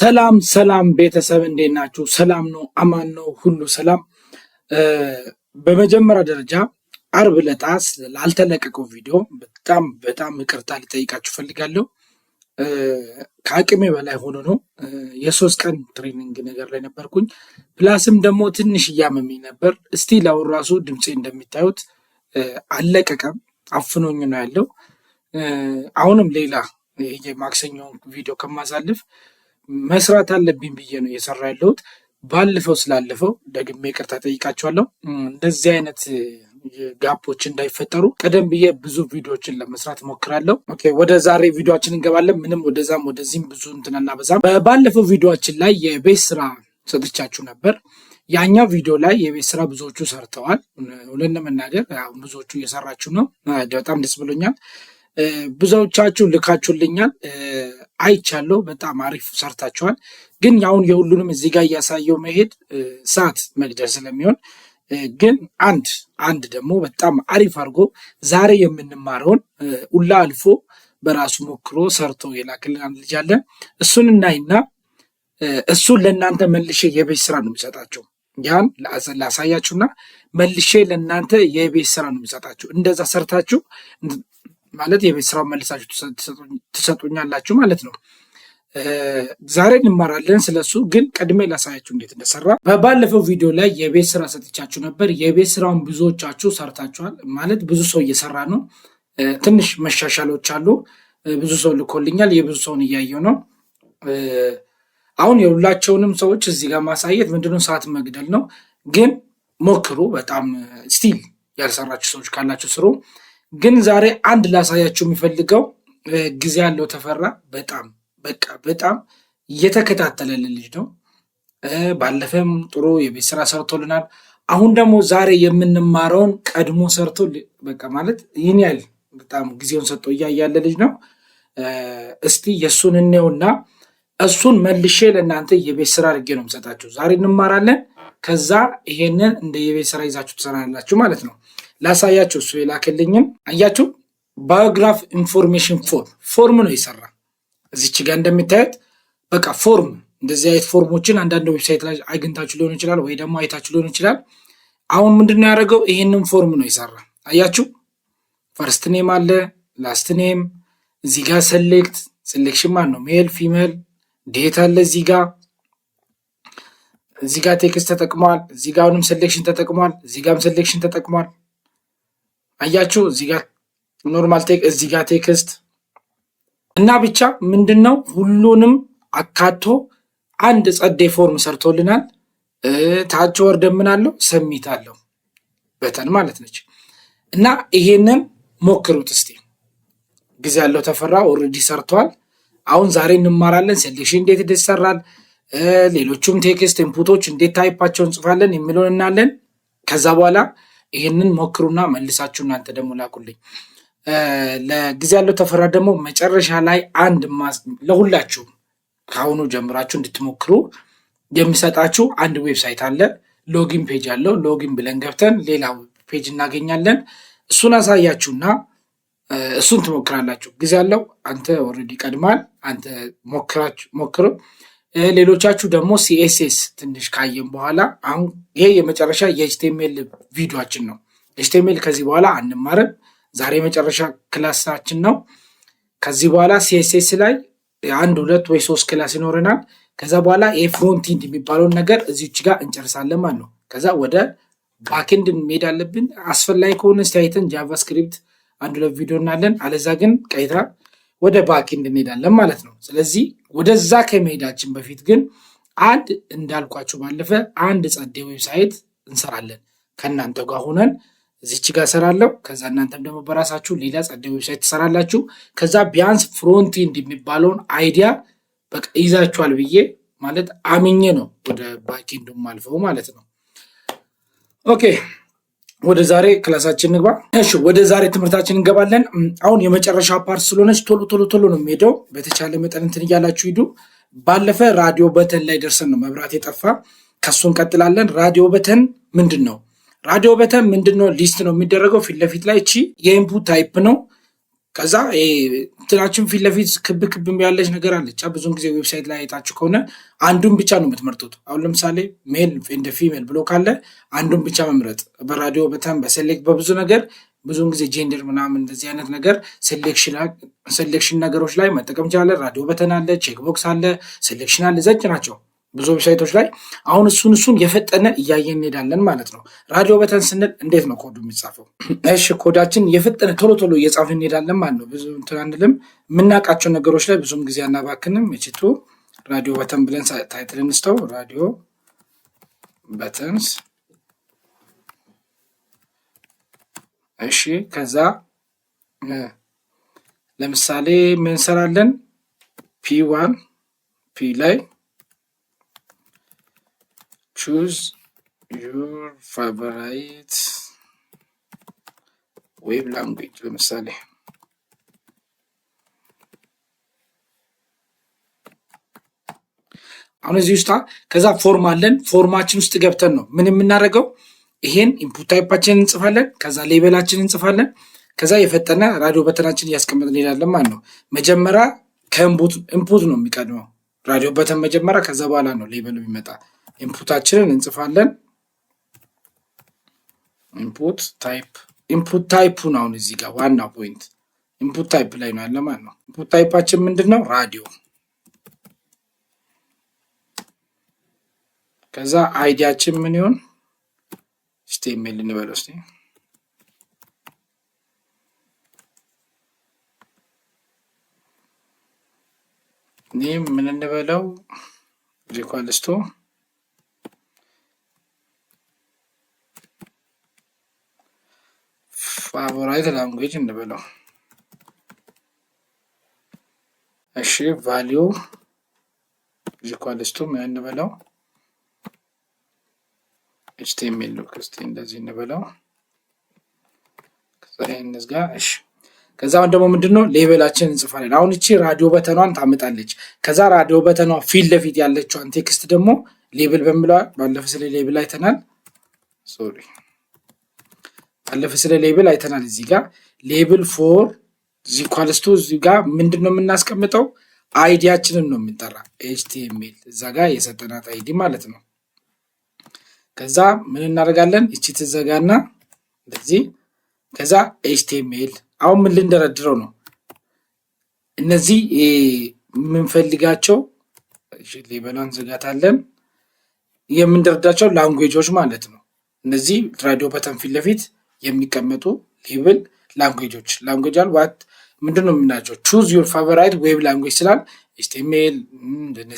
ሰላም ሰላም ቤተሰብ እንዴት ናችሁ? ሰላም ነው፣ አማን ነው፣ ሁሉ ሰላም። በመጀመሪያ ደረጃ አርብ ዕለት ላልተለቀቀው ቪዲዮ በጣም ይቅርታ ልጠይቃችሁ ፈልጋለሁ። ከአቅሜ በላይ ሆኖ ነው። የሶስት ቀን ትሬኒንግ ነገር ላይ ነበርኩኝ። ፕላስም ደግሞ ትንሽ እያመመኝ ነበር። እስቲል አሁን ራሱ ድምፄ እንደሚታዩት አልለቀቀም፣ አፍኖኝ ነው ያለው። አሁንም ሌላ የማክሰኞውን ቪዲዮ ከማሳልፍ መስራት አለብኝ ብዬ ነው እየሰራ ያለሁት። ባለፈው ስላለፈው ደግሜ ይቅርታ ጠይቃችኋለሁ። እንደዚህ አይነት ጋፖች እንዳይፈጠሩ ቀደም ብዬ ብዙ ቪዲዮዎችን ለመስራት ሞክራለሁ። ኦኬ፣ ወደ ዛሬ ቪዲዮችን እንገባለን። ምንም ወደዛም ወደዚህም ብዙ እንትንና በዛም። ባለፈው ቪዲዮችን ላይ የቤት ስራ ሰጥቻችሁ ነበር። ያኛው ቪዲዮ ላይ የቤት ስራ ብዙዎቹ ሰርተዋል። ሁለን ለመናገር ብዙዎቹ እየሰራችሁ ነው። በጣም ደስ ብሎኛል። ብዙዎቻችሁ ልካችሁልኛል፣ አይቻለሁ። በጣም አሪፍ ሰርታችኋል። ግን ያሁን የሁሉንም እዚህ ጋር እያሳየው መሄድ ሰዓት መግደል ስለሚሆን ግን አንድ ደግሞ በጣም አሪፍ አድርጎ ዛሬ የምንማረውን ሁላ አልፎ በራሱ ሞክሮ ሰርቶ የላክልን አንድ ልጅ አለ። እሱን እናይና እሱን ለእናንተ መልሼ የቤት ስራ ነው የሚሰጣቸው። ያን ላሳያችሁና መልሼ ለእናንተ የቤት ስራ ነው የሚሰጣችሁ። እንደዛ ሰርታችሁ ማለት የቤት ስራውን መልሳችሁ ትሰጡኛላችሁ ማለት ነው። ዛሬ እንማራለን ስለሱ። ግን ቀድሜ ላሳያችሁ እንዴት እንደሰራ። በባለፈው ቪዲዮ ላይ የቤት ስራ ሰጥቻችሁ ነበር። የቤት ስራውን ብዙዎቻችሁ ሰርታችኋል። ማለት ብዙ ሰው እየሰራ ነው። ትንሽ መሻሻሎች አሉ። ብዙ ሰው ልኮልኛል። የብዙ ሰውን እያየው ነው። አሁን የሁላቸውንም ሰዎች እዚህ ጋር ማሳየት ምንድነው ሰዓት መግደል ነው። ግን ሞክሩ። በጣም ስቲል ያልሰራችሁ ሰዎች ካላችሁ ስሩ። ግን ዛሬ አንድ ላሳያችሁ የሚፈልገው ጊዜ ያለው ተፈራ በጣም እየተከታተለልን ልጅ ነው። ባለፈም ጥሩ የቤት ስራ ሰርቶልናል። አሁን ደግሞ ዛሬ የምንማረውን ቀድሞ ሰርቶ ማለት ይህን ያህል በጣም ጊዜውን ሰጥቶ እያያለ ልጅ ነው። እስቲ የእሱን እንየውና እሱን መልሼ ለእናንተ የቤት ስራ አድርጌ ነው የምሰጣችሁ። ዛሬ እንማራለን። ከዛ ይሄንን እንደ የቤት ስራ ይዛችሁ ትሰራላችሁ ማለት ነው። ላሳያችሁ። እሱ የላክልኝም አያችሁ። ባዮግራፍ ኢንፎርሜሽን ፎርም ነው የሰራ። እዚች ጋር እንደሚታዩት በቃ ፎርም፣ እንደዚህ አይነት ፎርሞችን አንዳንድ ዌብሳይት ላይ አግኝታችሁ ሊሆን ይችላል፣ ወይ ደግሞ አይታችሁ ሊሆን ይችላል። አሁን ምንድነው ያደረገው? ይሄንን ፎርም ነው የሰራ። አያችሁ፣ ፈርስት ኔም አለ፣ ላስት ኔም፣ እዚህ ጋር ሴሌክሽን ማን ነው ሜል ፊሜል፣ ዴት አለ፣ እዚህ ጋር ቴክስት ተጠቅሟል፣ እዚህ ጋር አሁንም ሴሌክሽን ተጠቅሟል፣ እዚህ ጋርም ሴሌክሽን ተጠቅሟል። አያችሁ፣ እዚህ ጋር ኖርማል እዚህ ጋር ቴክስት እና ብቻ ምንድነው ሁሉንም አካቶ አንድ ጸዴ ፎርም ሰርቶልናል። ታች ወርደን ምን አለው ሰሚት አለው በተን ማለት ነች። እና ይሄንን ሞክሩት እስቲ። ጊዜ ያለው ተፈራ ኦልሬዲ ሰርቷል። አሁን ዛሬ እንማራለን ሴሌክሽን እንዴት ይሰራል፣ ሌሎቹም ቴክስት ኢንፑቶች እንዴት ታይፓቸውን እንጽፋለን የሚለውን እናለን። ከዛ በኋላ ይህንን ሞክሩና መልሳችሁ እናንተ ደግሞ ላኩልኝ። ለጊዜ ያለው ተፈራ ደግሞ መጨረሻ ላይ ለሁላችሁ ከአሁኑ ጀምራችሁ እንድትሞክሩ የሚሰጣችሁ አንድ ዌብሳይት አለ። ሎጊን ፔጅ አለው። ሎጊን ብለን ገብተን ሌላ ፔጅ እናገኛለን። እሱን አሳያችሁና እሱን ትሞክራላችሁ። ጊዜ ያለው አንተ ኦልሬዲ ቀድማል፣ አንተ ሞክሩ። ሌሎቻችሁ ደግሞ ሲኤስኤስ ትንሽ ካየን በኋላ አሁን ይሄ የመጨረሻ የኤችቲኤምኤል ቪዲዮችን ነው። ኤችቲኤምኤል ከዚህ በኋላ አንማርም። ዛሬ የመጨረሻ ክላሳችን ነው። ከዚህ በኋላ ሲኤስኤስ ላይ 1 2 ወይ 3 ክላስ ይኖረናል። ከዛ በኋላ ፍሮንቲንድ የሚባለውን ነገር እዚች ጋር እንጨርሳለን ማለት ነው። ከዛ ወደ ባክኤንድ መሄድ አለብን። አስፈላጊ ከሆነ ስታይተን ጃቫስክሪፕት 1 2 ቪዲዮ እናለን። አለዛ ግን ቀይታ ወደ ባክኤንድ እንሄዳለን ማለት ነው። ስለዚህ ወደዛ ከመሄዳችን በፊት ግን እንዳልኳችሁ ባለፈ አንድ ጸዴ ዌብሳይት እንሰራለን። ከእናንተ ጋር ሆነን እዚች ጋር ሰራለሁ። ከዛ እናንተም ደግሞ በራሳችሁ ሌላ ጸዴ ዌብሳይት ትሰራላችሁ። ከዛ ቢያንስ ፍሮንቲንድ የሚባለውን አይዲያ በቃ ይዛችኋል ብዬ ማለት አምኜ ነው ወደ ባክኤንድ ማልፈው ማለት ነው። ኦኬ፣ ወደ ዛሬ ክላሳችን እንግባ። እሺ፣ ወደ ዛሬ ትምህርታችን እንገባለን። አሁን የመጨረሻ ፓርት ስለሆነች ቶሎ ነው የሚሄደው። በተቻለ መጠን እንትን እያላችሁ ሂዱ። ባለፈ ራዲዮ በተን ላይ ደርሰን ነው መብራት የጠፋ። ከሱ እንቀጥላለን። ራዲዮ በተን ምንድን ነው? ራዲዮ በተን ምንድን ነው? ሊስት ነው የሚደረገው ፊት ለፊት ላይ። እቺ የኢንፑት ታይፕ ነው። ከዛ እንትናችን ፊት ለፊት ክብ ክብ ያለች ነገር አለች። ብዙን ጊዜ ዌብሳይት ላይ አይታችሁ ከሆነ አንዱን ብቻ ነው የምትመርጡት። አሁን ለምሳሌ ሜል እንደ ፊሜል ብሎ ካለ አንዱን ብቻ መምረጥ በራዲዮ በተን በሴሌክት በብዙ ነገር ብዙን ጊዜ ጄንደር ምናምን እንደዚህ አይነት ነገር ሴሌክሽን ነገሮች ላይ መጠቀም ይችላለን። ራዲዮ በተን አለ፣ ቼክ ቦክስ አለ፣ ሴሌክሽን አለ፣ ዘጭ ናቸው ብዙ ዌብሳይቶች ላይ። አሁን እሱን የፈጠነ እያየን እንሄዳለን ማለት ነው። ራዲዮ በተን ስንል እንዴት ነው ኮዱ የሚጻፈው? እሺ ኮዳችን የፈጠነ ቶሎ እየጻፍን እንሄዳለን ማለት ነው። ብዙ እንትን አንልም። የምናውቃቸው ነገሮች ላይ ብዙም ጊዜ አናባክንም። እችቱ ራዲዮ በተን ብለን ታይትል እንስተው ራዲዮ በተንስ። እሺ ከዛ ለምሳሌ ምን እንሰራለን? ፒ1 ፒ ላይ choose your favorite ዌብ ላንጉዌጅ ለምሳሌ አሁን እዚህ ውስጥ ከዛ ፎርም አለን። ፎርማችን ውስጥ ገብተን ነው ምን የምናደርገው? ይሄን ኢንፑት ታይፓችንን እንጽፋለን፣ ከዛ ሌበላችንን እንጽፋለን፣ ከዛ የፈጠነ ራዲዮ በተናችን እያስቀመጥን እንሄዳለን ማለት ነው። መጀመሪያ ከኢንፑት ነው የሚቀድመው ራዲዮ በተን መጀመሪያ፣ ከዛ በኋላ ነው ሌበል የሚመጣ። ኢንፑታችንን እንጽፋለን። ኢንፑት ታይፑን አሁን እዚህ ጋር ዋና ፖይንት ኢንፑት ታይፕ ላይ ነው ያለ ማለት ነው። ኢንፑት ታይፓችን ምንድን ነው? ራዲዮ። ከዛ አይዲያችን ምን ይሆን? ኤችቲኤምኤል እንበለው እስቲ። ኔም ምን እንበለው? ሪኳልስቶ ፋቮራይት ላንጉዌጅ እንበለው። እሺ ቫልዩ ሪኳልስቶ ምን እንበለው? ኤችቲኤምኤል ነው። እስቲ እንደዚህ እንበለው። ከዛ ይሄንስ ጋር እሺ። ከዛ አሁን ደግሞ ምንድነው ሌበላችን እንጽፋለን። አሁን እቺ ራዲዮ በተኗን ታመጣለች። ከዛ ራዲዮ በተኗ ፊት ለፊት ያለችውን ቴክስት ደግሞ ሌብል በሚለው ባለፈ ስለ ሌብል አይተናል። ባለፈ ስለ ሌብል አይተናል። እዚህ ጋር ሌብል ፎር ዚኳልስቱ እዚህ ጋር ምንድነው የምናስቀምጠው? አይዲያችንን ነው የምንጠራ። ኤችቲኤምኤል እዛ ጋር የሰጠናት አይዲ ማለት ነው። ከዛ ምን እናደርጋለን? እቺ ትዘጋና እንደዚህ። ከዛ ኤችቲኤምኤል አሁን ምን ልንደረድረው ነው? እነዚህ የምንፈልጋቸው ሌበሏን ዘጋታለን። የምንደረዳቸው ላንጉዌጆች ማለት ነው። እነዚህ ራዲዮ በተን ፊት ለፊት የሚቀመጡ ሌብል ላንጉዌጆች ላንጉዌጅ ዋት ምንድነው የምናቸው? ቹዝ ዩር ፋቮራይት ዌብ ላንጉዌጅ ስላል ኤችቲኤምኤል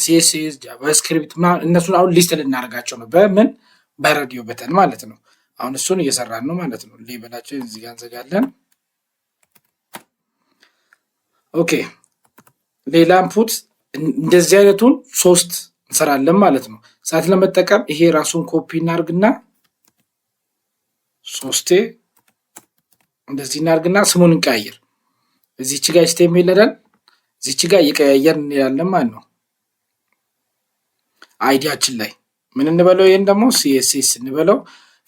ሲኤስኤስ ጃቫስክሪፕት እነሱን አሁን ሊስት ልናደርጋቸው ነው። በምን በራዲዮ በተን ማለት ነው። አሁን እሱን እየሰራን ነው ማለት ነው። ሌበላችን እዚህ ጋር እንዘጋለን። ኦኬ ሌላ ኢንፑት እንደዚህ አይነቱን 3 እንሰራለን ማለት ነው። ሰዓት ለመጠቀም ይሄ ራሱን ኮፒ እናርግና 3 እንደዚህ እናርግና ስሙን እንቀያየር። እዚች ጋር ኤችቲኤምኤል አይደል? እዚች ጋር እየቀያየርን እንሄዳለን ማለት ነው። አይዲያችን ላይ ምን እንበለው? ይሄን ደግሞ ሲኤስኤስ እንበለው።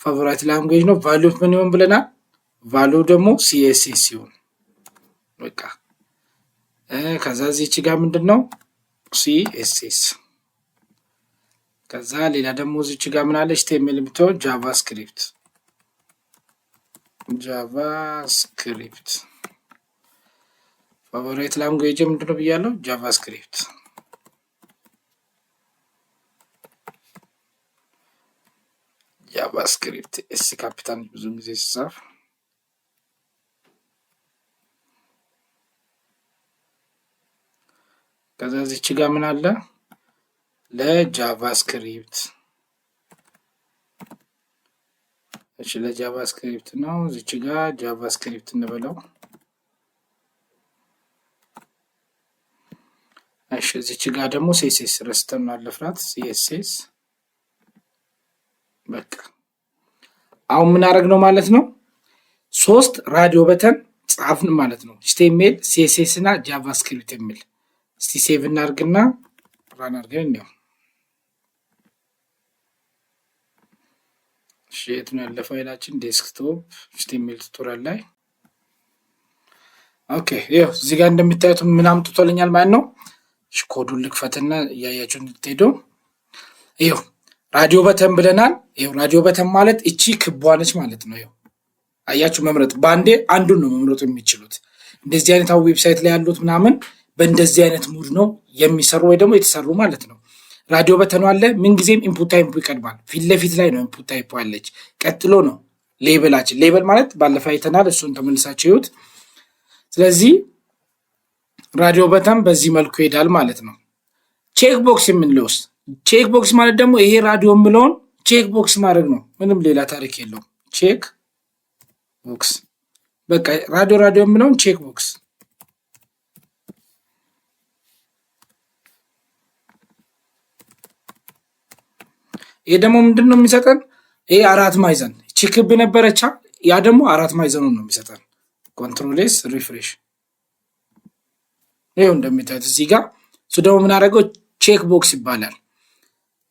ፋቮራይት ላንጉዌጅ ነው። ቫልዩ ምን ይሆን ብለናል? ቫልዩ ደግሞ ሲኤስኤስ ይሁን በቃ። ከዛ እዚች ጋር ምንድነው? ሲኤስኤስ። ከዛ ሌላ ደግሞ እዚች ጋር ምን አለ? ኤችቲኤምኤል የምትሆን ጃቫስክሪፕት ፋቮራይት ላንጉዌጅ ምንድነው ብያለሁ? ጃቫስክሪፕት። ኤስ ካፒታል ብዙ ጊዜ ሲጻፍ ከዛ እዚች ጋር ምን አለ? ለጃቫስክሪፕት እሺ ለጃቫስክሪፕት ነው። እዚች ጋር ጃቫስክሪፕት እንበለው። እሺ እዚች ጋር ደግሞ ሲኤስኤስ ረስተን አለፍናት። ሲኤስኤስ በቃ አሁን ምን አደረግ ነው ማለት ነው? 3 ራዲዮ በተን ጻፍን ማለት ነው። ኤችቲኤምኤል ሲኤስኤስ እና ጃቫስክሪፕት የሚል እስቲ ሴቭ እናርግና ራን አድርገን ነው። እሺ የት ነው ያለ ፋይላችን? ዴስክቶፕ ኤችቲኤምኤል ቱቶሪያል ላይ ኦኬ ይኸው እዚህ ጋር እንደምታዩት ምን አምጥቶልኛል ማለት ነው። ኮዱን ልክፈትና እያያችሁ እንድትሄዱ። ይኸው ራዲዮ በተን ብለናል። ይኸው ራዲዮ በተን ማለት እቺ ክቧ ነች ማለት ነው። ይኸው አያችሁ መምረጥ በአንዴ አንዱን ነው መምረጥ የሚችሉት። እንደዚህ አይነት ዌብሳይት ላይ ያሉት ምናምን በእንደዚህ አይነት ሙድ ነው የሚሰሩ ወይ ደግሞ የተሰሩ ማለት ነው። ራዲዮ በተኑ አለ። ምንጊዜም ኢንፑት ታይፑ ይቀድማል። ፊት ለፊት ላይ ነው ኢንፑት ታይፑ አለች። ቀጥሎ ነው ሌበላችን። ሌበል ማለት ባለፈው አይተናል። እሱን ተመልሳችሁ ይዩት። ስለዚህ ራዲዮ በተን በዚህ መልኩ ይሄዳል ማለት ነው። ቼክ ቦክስ የምንለውስ ቼክ ቦክስ ማለት ደግሞ ይሄ ራዲዮ የምለውን ቼክ ቦክስ ማድረግ ነው። ምንም ሌላ ታሪክ የለውም። ቼክ ቦክስ በቃ ራዲዮ የምለውን ቼክ ቦክስ። ይሄ ደግሞ ምንድን ነው የሚሰጠን? ይሄ አራት ማዕዘን እቺ ክብ ነበረቻ። ያ ደግሞ አራት ማዕዘኑን ነው የሚሰጠን። ኮንትሮል ኤስ ሪፍሬሽ። ይሄው እንደምታዩት እዚህ ጋር እሱ ደግሞ ምን አደረገው? ቼክ ቦክስ ይባላል።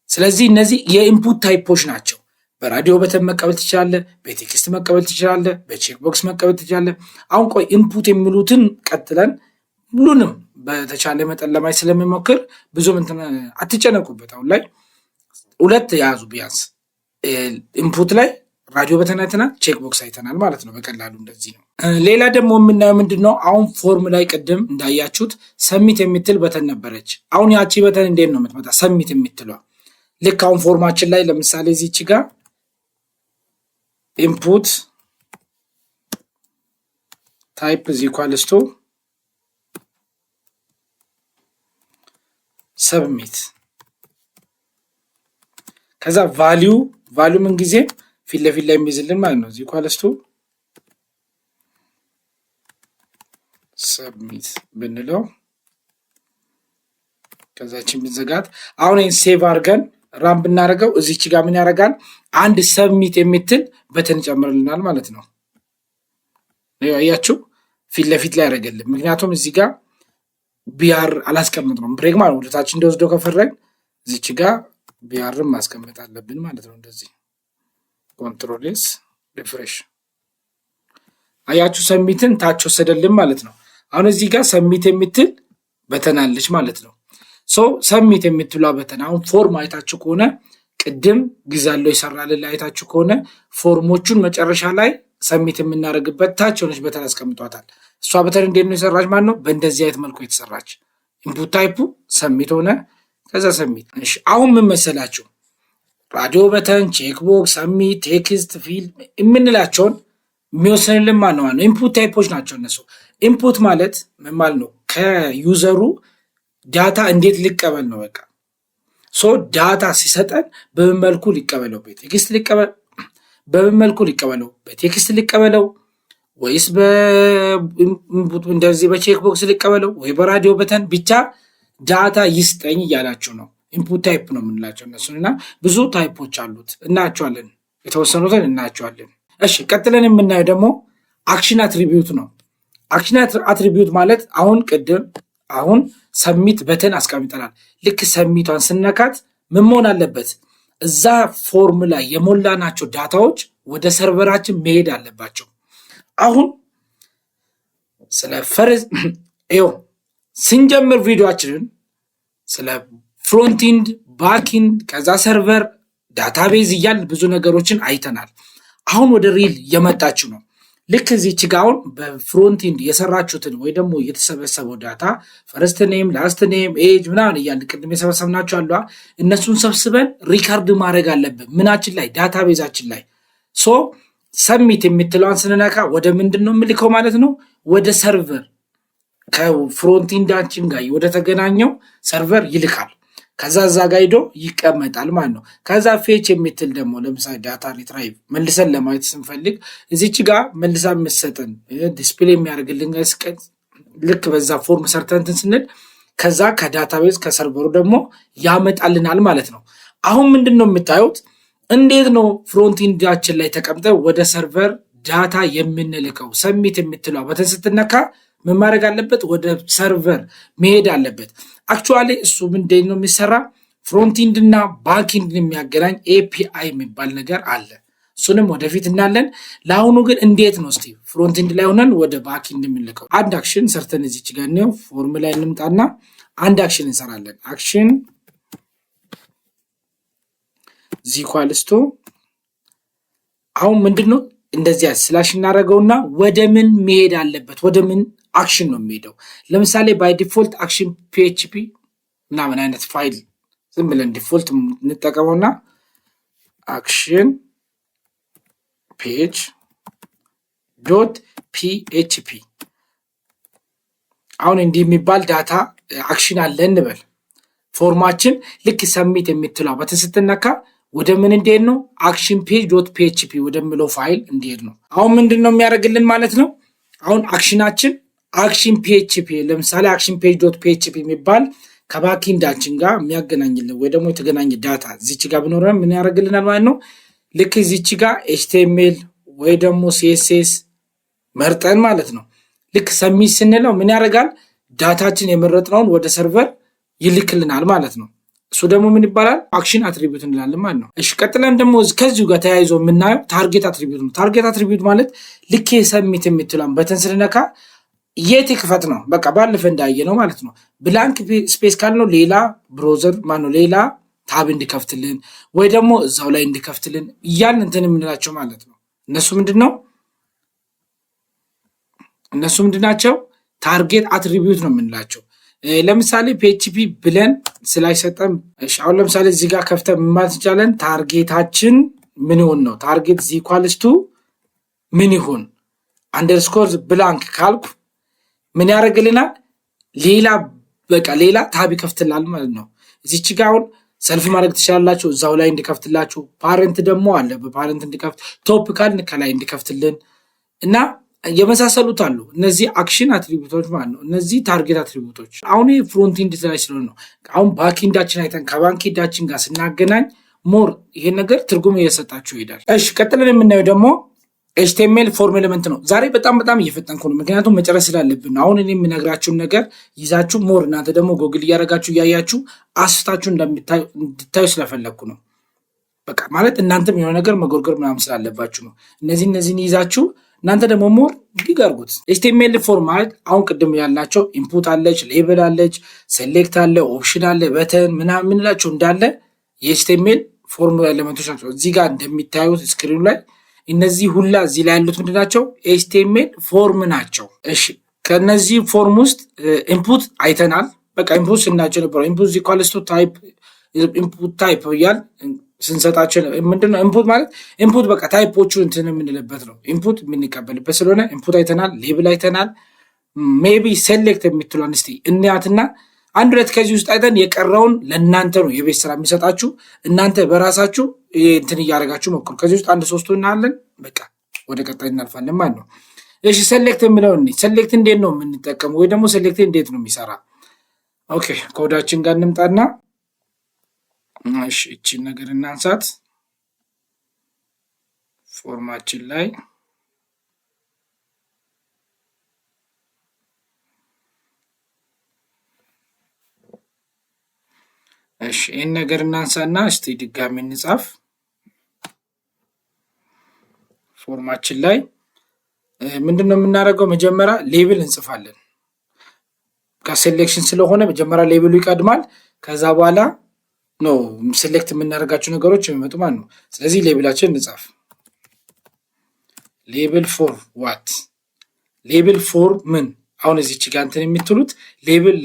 ስለዚህ እነዚህ የኢንፑት ታይፖች ናቸው። በራዲዮ በተን መቀበል ትችላለህ፣ በቴክስት መቀበል ትችላለህ፣ በቼክ ቦክስ መቀበል ትችላለህ። አሁን ቆይ ኢንፑት የሚሉትን ቀጥለን ሁሉንም በተቻለ መጠን ለማየት ስለሚሞክር ብዙም እንትን አትጨነቁበት። አሁን ላይ ሁለት የያዙ ቢያንስ ኢንፑት ላይ ራዲዮ በተን አይተናል፣ ቼክ ቦክስ አይተናል ማለት ነው። በቀላሉ እንደዚህ ነው። ሌላ ደግሞ የምናየው ምንድን ነው? አሁን ፎርም ላይ ቅድም እንዳያችሁት ሰሚት የምትል በተን ነበረች። አሁን ያቺ በተን እንዴት ነው የምትመጣ? ሰሚት የምትሏ ልክ አሁን ፎርማችን ላይ ለምሳሌ እዚች ጋር ኢንፑት ታይፕ ኢዝ ኢኳልስ ቱ ሰብሚት ከዛ ቫልዩ ምን ጊዜ ፊት ለፊት ላይ የሚይዝልን ማለት ነው። ኢዝ ኢኳልስ ቱ ሰብሚት ብንለው ከዛችን ብንዘጋት አሁን ይሄን ሴቭ አድርገን ራም ብናደርገው እዚች ጋር ምን ያደርጋል? አንድ ሰብሚት የምትል በተን ጨምርልናል ማለት ነው። አያችሁ ፊት ለፊት ላይ ያደርገልን። ምክንያቱም እዚህ ጋር ቢአር አላስቀምጥ ነው ብሬክ ማለት ወደታች እንደወስደው ከፈረግ እዚች ጋር ቢአርም ማስቀመጥ አለብን ማለት ነው። እንደዚህ ኮንትሮል ኤስ ሪፍሬሽ። አያችሁ ሰብሚትን ታች ወሰደልን ማለት ነው። አሁን እዚህ ጋር ሰብሚት የምትል በተን አለች ማለት ነው። ሰብሚት የምትሏ በተን አሁን ፎርም አይታችሁ ከሆነ ቅድም ግዛለው ይሰራልን ላይ አይታችሁ ከሆነ ፎርሞቹን መጨረሻ ላይ ሰብሚት የምናደርግበት ታች ሆነች በተን አስቀምጧታል። እሷ በተን እንዴት ነው የሰራች ማለት ነው? በእንደዚህ አይነት መልኩ የተሰራች ኢንፑት ታይፑ ሰብሚት ሆነ። ከዛ ሰብሚት። እሺ አሁን ምን መሰላችሁ? ራዲዮ በተን፣ ቼክ ቦክስ፣ ሰብሚት፣ ቴክስት፣ ፊልም የምንላቸውን የሚወሰንልን ማን ነው? ኢንፑት ታይፖች ናቸው እነሱ። ኢንፑት ማለት ምን ማለት ነው? ከዩዘሩ ዳታ እንዴት ሊቀበል ነው። በቃ ዳታ ሲሰጠን በምን መልኩ ሊቀበለው? በቴክስት ሊቀበል በምን መልኩ ሊቀበለው? በቴክስት ሊቀበለው ወይስ እንደዚህ በቼክ ቦክስ ሊቀበለው ወይ በራዲዮ በተን? ብቻ ዳታ ይስጠኝ እያላችሁ ነው። ኢንፑት ታይፕ ነው የምንላቸው እነሱን እና ብዙ ታይፖች አሉት። እናያቸዋለን፣ የተወሰኑትን እናያቸዋለን። እሺ ቀጥለን የምናየው ደግሞ አክሽን አትሪቢዩት ነው። አክሽን አትሪቢዩት ማለት አሁን ሰብሚት በተን አስቀምጠናል። ልክ ሰብሚቷን ስነካት ምን መሆን አለበት? እዛ ፎርም ላይ የሞላናቸው ዳታዎች ወደ ሰርቨራችን መሄድ አለባቸው። አሁን ስለ ስንጀምር ቪዲዮአችንን ስለ ፍሮንቲንድ፣ ባክኢንድ ከዛ ሰርቨር ዳታቤዝ እያል ብዙ ነገሮችን አይተናል። አሁን ወደ ሪል የመጣችው ነው። ልክ እዚች ጋ አሁን በፍሮንቲንድ የሰራችሁትን ወይ ደግሞ የተሰበሰበው ዳታ ፈርስት ኔም፣ ላስት ኔም፣ ኤጅ ምናምን እያል ቅድም የሰበሰብናቸው አሉ። እነሱን ሰብስበን ሪካርድ ማድረግ አለብን ምናችን ላይ ዳታቤዛችን ላይ። ሰብሚት የምትለዋን ስንነካ ወደ ምንድን ነው የምልከው ማለት ነው? ወደ ሰርቨር ከፍሮንቲንዳችን ጋር ወደ ተገናኘው ሰርቨር ይልካል። ከዛ እዛ ጋር ሄዶ ይቀመጣል ማለት ነው። ከዛ ፌች የምትል ደግሞ ለምሳሌ ዳታ ሪትራይቭ መልሰን ለማየት ስንፈልግ እዚች ጋር መልሳ የምትሰጠን ዲስፕሌይ የሚያደርግልን ልክ በዛ ፎርም ሰርተንትን ስንል ከዛ ከዳታቤዝ ከሰርቨሩ ደግሞ ያመጣልናል ማለት ነው። አሁን ምንድን ነው የምታዩት? እንዴት ነው ፍሮንቲንዳችን ላይ ተቀምጠው ወደ ሰርቨር ዳታ የምንልከው? ሰብሚት የምትለው በተን ስትነካ ምን ማድረግ አለበት? ወደ ሰርቨር መሄድ አለበት። አክቹዋሊ እሱ ምንድን ነው የሚሰራ? ፍሮንቲንድ እና ባክኢንድ የሚያገናኝ ኤፒአይ የሚባል ነገር አለ። እሱንም ወደፊት እናለን። ለአሁኑ ግን እንዴት ነው እስቲ ፍሮንት ኤንድ ላይ ሆነን ወደ ባክ ኤንድ የምንልከው አንድ አክሽን ሰርተን እዚች ጋር ነው ፎርም ላይ እንምጣና አንድ አክሽን እንሰራለን። አክሽን ዚኳልስቶ አሁን ምንድነው እንደዚህ ስላሽ እናደርገውና ወደ ምን መሄድ አለበት፣ ወደ ምን አክሽን ነው የሚሄደው። ለምሳሌ ባይ ዲፎልት አክሽን php እና ምን አይነት ፋይል ዝም ብለን ዲፎልት እንጠቀመውና አክሽን ፔጅ ዶት php አሁን እንዲህ የሚባል ዳታ አክሽን አለ እንበል። ፎርማችን ልክ ሰሚት የምትለው በተስተነካ ወደ ምን እንዲሄድ ነው? አክሽን ፔጅ ዶት php ወደሚለው ፋይል እንዲሄድ ነው። አሁን ምንድነው የሚያደርግልን ማለት ነው? አሁን አክሽናችን አክሽን php ለምሳሌ አክሽን ፔጅ ዶት php የሚባል ከባኪንዳችን ጋር የሚያገናኝልን ወይ ደግሞ የተገናኘ ዳታ እዚች ጋር ቢኖረን ምን ያደርግልናል ማለት ነው? ልክ እዚች ጋር html ወይ ደግሞ css መርጠን ማለት ነው ልክ ሰሚት ስንለው ምን ያደርጋል? ዳታችን የመረጥነውን ወደ ሰርቨር ይልክልናል ማለት ነው። እሱ ደግሞ ምን ይባላል? አክሽን አትሪቢዩት እንላለን ማለት ነው። እሺ ቀጥለን ደግሞ ከዚሁ ጋር ተያይዞ የምናየው ታርጌት አትሪቢዩት ነው። ታርጌት አትሪቢዩት ማለት ልክ ሰሚት የምትለው በተን ስንነካ የት ይክፈት ነው። በቃ ባለፈ እንዳየ ነው ማለት ነው። ብላንክ ስፔስ ካልነው ሌላ ብሮዘር ማነው ሌላ ታብ እንዲከፍትልን ወይ ደግሞ እዛው ላይ እንዲከፍትልን እያልን እንትን የምንላቸው ማለት ነው። እነሱ ምንድናቸው? ታርጌት አትሪቢዩት ነው የምንላቸው። ለምሳሌ php ብለን ስላይሰጠን አሁን ለምሳሌ እዚህ ጋር ከፍተን ማለት እንችላለን ታርጌታችን ምን ይሁን ነው። ታርጌት ዚኳልስቱ ምን ይሁን አንደርስኮር ብላንክ ካልኩ ምን ያደርግልናል? ሌላ ታብ ይከፍትላል ማለት ነው። እዚች ጋር አሁን ሰልፍ ማድረግ ትችላላችሁ፣ እዛው ላይ እንዲከፍትላችሁ። ፓረንት ደግሞ አለ፣ በፓረንት እንዲከፍት ቶፕ ካልን ከላይ እንዲከፍትልን እና የመሳሰሉት አሉ። እነዚህ አክሽን አትሪቢዩቶች ማለት ነው። እነዚህ ታርጌት አትሪቢዩቶች አሁን ፍሮንት ኤንድ ላይ ስለሆነ ነው። አሁን ባክ ኤንዳችን አይተን ከባክ ኤንዳችን ጋር ስናገናኝ ሞር ይሄን ነገር ትርጉም እየሰጣችሁ ይሄዳል። እሺ ቀጥለን የምናየው ደግሞ HTML ፎርም ኤሌመንት ነው። ዛሬ በጣም እየፈጠንኩ ነው፣ ምክንያቱም መጨረስ ስላለብን ነው። አሁን እኔ የምነግራችሁን ነገር ይዛችሁ ሞር እናንተ ደግሞ ጎግል እያደረጋችሁ እያያችሁ አስፍታችሁ እንድታዩ ስለፈለግኩ ነው። በቃ ማለት እናንተም የሆነ ነገር መጎርጎር ምናምን ስላለባችሁ ነው። እነዚህን ይዛችሁ እናንተ ደግሞ ሞር ሊጋርጉት። HTML ፎርም ማለት አሁን ቅድም ያልናቸው ኢንፑት አለች፣ ሌብል አለች፣ ሴሌክት አለ፣ ኦፕሽን አለ፣ በተን ምናምን ምንላቸው እንዳለ የHTML ፎርም ኤሌመንቶች ናቸው። እዚህ ጋር እንደሚታዩት ስክሪኑ ላይ እነዚህ ሁላ እዚህ ላይ ያሉት ምንድናቸው? HTML ፎርም ናቸው። እሺ ከነዚህ ፎርም ውስጥ ኢንፑት አይተናል። በቃ ኢንፑት ስናቸው ነበር። ኢንፑት ኢኳልስ ቱ ታይፕ ኢንፑት ታይፕ እያል ስንሰጣቸው ምንድነው ኢንፑት ማለት? ኢንፑት በቃ ታይፖቹን እንትን የምንልበት ነው። ኢንፑት የምንቀበልበት ስለሆነ ኢንፑት አይተናል፣ ሌብል አይተናል። ሜቢ ሴሌክት የምትሏን እስቲ እንያትና አንድ ሁለት ከዚህ ውስጥ አይተን የቀረውን ለእናንተ ነው የቤት ስራ የሚሰጣችሁ። እናንተ በራሳችሁ እንትን እያደረጋችሁ ሞክሩ። ከዚህ ውስጥ አንድ ሶስቱ እናያለን። በቃ ወደ ቀጣይ እናልፋለን ማለት ነው። እሺ ሴሌክት የሚለውን ሴሌክት እንዴት ነው የምንጠቀመው ወይ ደግሞ ሴሌክት እንዴት ነው የሚሰራ? ኦኬ ኮዳችን ጋር እንምጣና እሺ እቺን ነገር እናንሳት። ፎርማችን ላይ እሺ ይሄን ነገር እናንሳና እስቲ ድጋሚ እንጻፍ። ፎርማችን ላይ ምንድነው የምናደርገው? መጀመሪያ ሌብል እንጽፋለን። ከሴሌክሽን ስለሆነ መጀመሪያ ሌብሉ ይቀድማል። ከዛ በኋላ ነው ሴሌክት የምናደርጋቸው ነገሮች የሚመጡ ማለት ነው። ስለዚህ ሌብላችን እንጻፍ። ሌብል ፎር ዋት? ሌብል ፎር ምን? አሁን እዚች ጋር እንትን የምትሉት ሌብል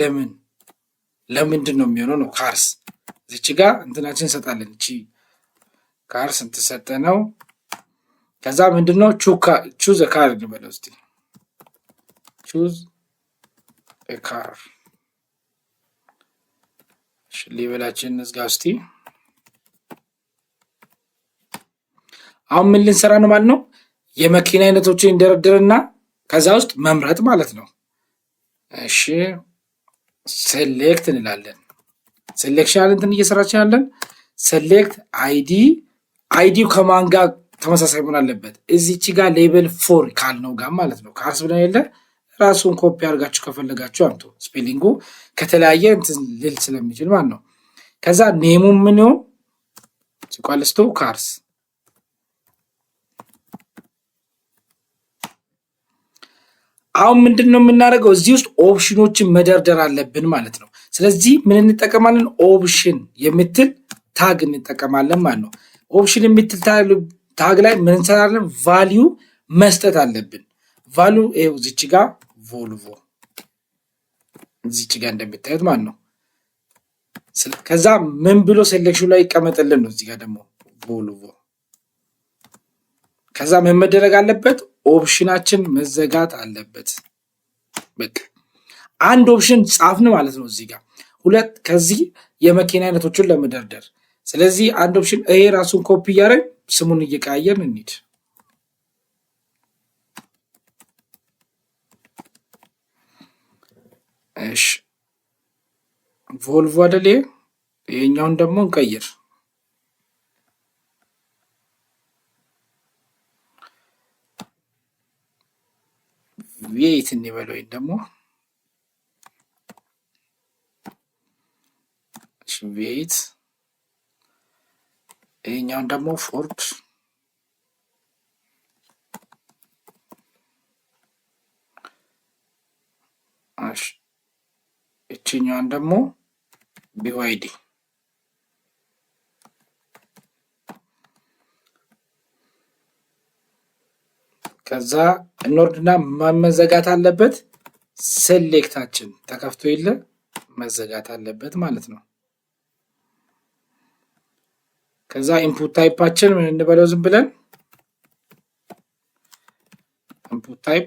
ለምንድን ነው የሚሆነው ነው። ካርስ እዚች ጋር እንትናችን እንሰጣለን። እቺ ካርስ እንትሰጠ ነው። ከዛ ምንድነው ቹዝ ካር እንበለው እስቲ። ቹዝ ካር ሌብላችን እንዝጋ እስቲ። አሁን ምን ልንሰራ ነው ማለት ነው? የመኪና አይነቶችን እንደረድርና ከዛ ውስጥ መምረጥ ማለት ነው። እሺ ሴሌክት እንላለን። ሴሌክሽን እንትን እየሰራችን ያለን ሴሌክት አይዲው ከማን ጋር ተመሳሳይ መሆን አለበት? እዚች ጋር ሌብል ፎር ካልነው ጋር ማለት ነው። ካርስ ብለን የለ ራሱን ኮፒ አድርጋችሁ ከፈለጋችሁ አምጡ። ስፔሊንጉ ከተለያየ እንትን ልል ስለሚችል ማለት ነው። ከዛ ኔሙ ምን ይሁን? ሲቋልስቶ ካርስ አሁን ምንድነው የምናደርገው? እዚህ ውስጥ ኦፕሽኖችን መደርደር አለብን ማለት ነው። ስለዚህ ምን እንጠቀማለን? ኦፕሽን የምትል ታግ እንጠቀማለን ማለት ነው። ኦፕሽን የምትል ታግ ላይ ምን እንሰራለን? ቫልዩ መስጠት አለብን። ቫልዩ ይኸው እዚች ጋር ቮልቮ እዚች ጋር እንደምታዩት ማለት ነው። ከዛ ምን ብሎ ሴሌክሽኑ ላይ ይቀመጥልን ነው። እዚህ ጋር ደግሞ ቮልቮ። ከዛ ምን መደረግ አለበት? ኦፕሽናችን መዘጋት አለበት። በቃ አንድ ኦፕሽን ጻፍን ማለት ነው እዚህ ጋር ሁለት ከዚህ የመኪና አይነቶችን ለመደርደር። ስለዚህ አንድ ኦፕሽን ይሄ ራሱን ኮፒ እያደረግን ስሙን እየቀያየርን እንሂድ። እሺ ቮልቮ አይደል? ይሄኛውን ደግሞ እንቀይር። ቪኤት እንበለው ወይ ደግሞ ቪኤት። ይሄኛውን ደግሞ ፎርድ። እሺ እቺኛውን ደግሞ ቢዋይዲ። ከዛ እንወርድና መዘጋት አለበት። ሴሌክታችን ተከፍቶ የለ መዘጋት አለበት ማለት ነው። ከዛ ኢንፑት ታይፓችን ምን እንበለው? ዝም ብለን ኢንፑት ታይፕ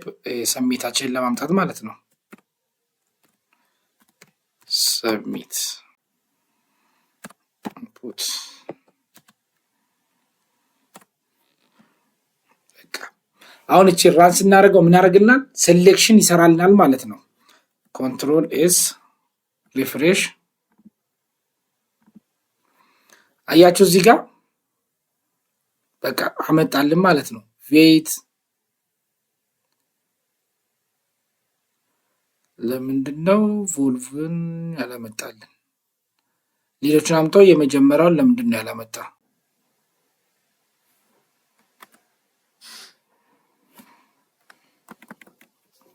ሰሚታችንን ለማምጣት ማለት ነው። ሰብሚት ኢንፑት። አሁን እቺ ራን ስናደርገው ምን ያደርግልናል? ሴሌክሽን ይሰራልናል ማለት ነው። ኮንትሮል ኤስ ሪፍሬሽ። አያችሁ እዚህ ጋር በቃ አመጣልን ማለት ነው። ዌይት ለምንድነው ቮልቭን ያላመጣልን? ሌሎችን አምጣው። የመጀመሪያውን ለምንድነው ያላመጣ?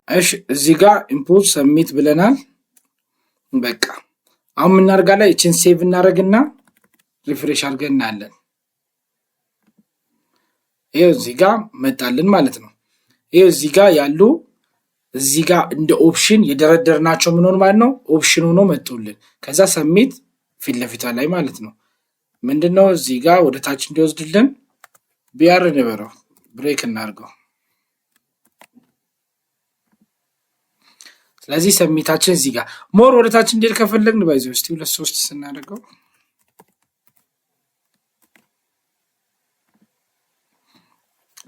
እሺ እዚህ ጋር ኢንፑት ሰብሚት ብለናል። በቃ አሁን ምን እናደርጋለን? እቺን ሴቭ እናደርግና ሪፍሬሽ አድርገን እናያለን። ይሄው እዚህ ጋር መጣልን ማለት ነው። ይሄው እዚህ ጋር ያሉ እዚህ ጋር እንደ ኦፕሽን የደረደርናቸው ምን ሆነ ማለት ነው? ኦፕሽን ሆኖ መጡልን። ከዛ ሰብሚት ፊት ለፊቷ ላይ ማለት ነው። ምንድነው እዚህ ጋር ወደ ታች እንዲወስድልን ቢአር እንበረው፣ ብሬክ እናድርገው። ስለዚህ ሰብሚታችን እዚህ ጋር ሞር ወደ ታች እንዲል ከፈለግን ባይዘው እስቲ 2 3 ስናደርገው